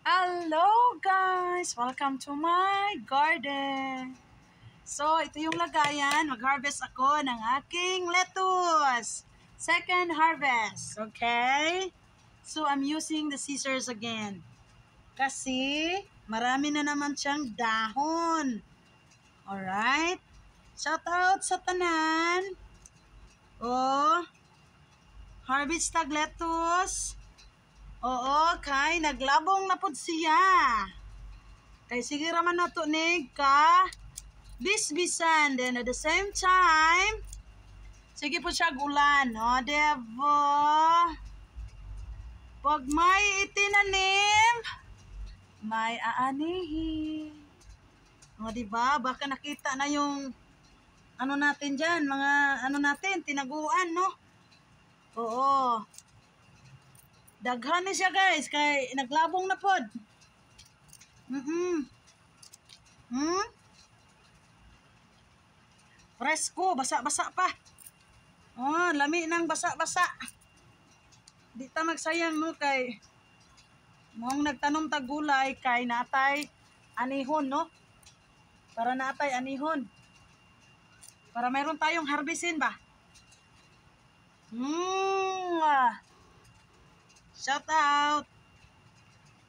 Hello guys! Welcome to my garden. So, ito yung lagayan. Mag-harvest ako ng aking lettuce. Second harvest. Okay? So, I'm using the scissors again. Kasi, marami na naman siyang dahon. Alright? Shout out sa tanan. Oh, harvest tag lettuce. Oo, kay naglabong na pud siya. Kay sige raman na to ni ka bisbisan. Then at the same time, sige po siya gulan, no? Diba? Pag may itinanim, may aanihin. O, diba? Baka nakita na yung ano natin dyan, mga ano natin, tinaguan, no? Oo. Daghan na siya guys, kay naglabong na pod. Presko, basa-basa pa. Oh, lami ng basa-basa. Di ta magsayang no kay mong nagtanom tag gulay kay natay anihon no? Para natay anihon. Para mayroon tayong harbisin ba? Shout out.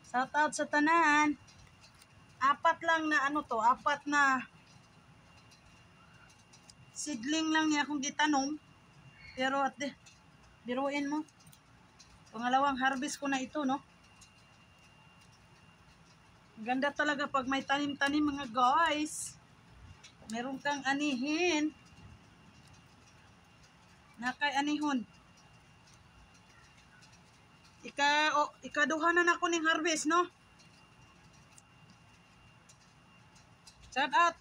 Shout out sa tanan. Apat lang na ano to, apat na seedling lang niya akong gitanom. Pero at biruin mo. Pangalawang harvest ko na ito, no? Ganda talaga pag may tanim-tanim mga guys. Meron kang anihin. Nakay anihon. Ikaduha na nako ning harvest, no? Shout out.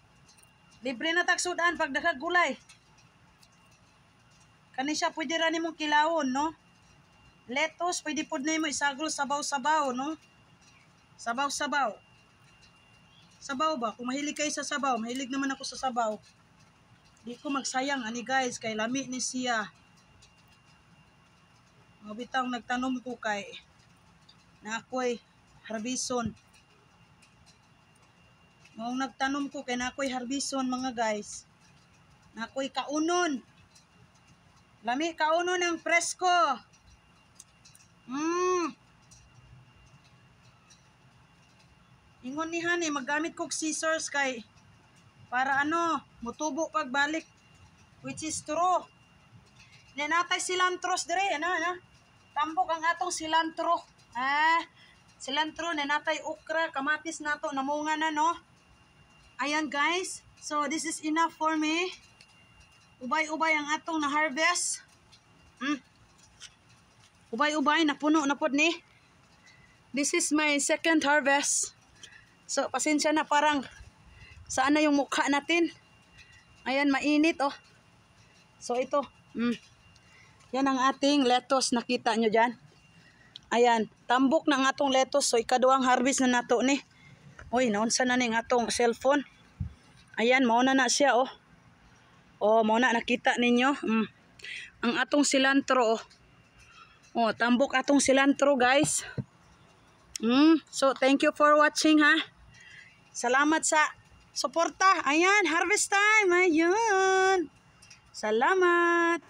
Libre na tagsudan pag daghang gulay. Kani siya pwede ra nimong kilawon, no? Lettuce pwede pud nimo isagol sabaw-sabaw, no? Sabaw-sabaw. Sabaw ba? Kung mahilig kayo sa sabaw, mahilig naman ako sa sabaw. Di ko magsayang ani guys kay lami ni siya. Mabitang nagtanom ko kay na ako'y harbison. Mong nagtanom ko kay na ako'y harbison mga guys. Na ako'y kaunon. Lami kaunon ng presko. Ingon ni Hani, maggamit kog scissors kay para ano, mutubo pagbalik. Which is true. Nenatay cilantros dire, ano? Tambok ang atong cilantro. Cilantro, nenatay okra, kamatis nato, namunga na, no? Ayan guys, so this is enough for me. Ubay-ubay ang atong na-harvest. Ubay-ubay, napuno na pod ni. This is my second harvest. So, pasensya na parang saan na yung mukha natin. Ayan, mainit, oh. So, ito. Yan ang ating lettuce. Nakita nyo dyan. Ayan, tambok ng atong lettuce. So, ikaduhang harvest na nato ni. Uy, naunsa na ning atong cellphone. Ayan, mauna na siya, oh. Oh, mauna nakita ninyo. Ang atong cilantro, oh. Oh, tambok atong cilantro, guys. So, thank you for watching, ha. Salamat sa suporta. Ayan, harvest time. Ayun. Salamat.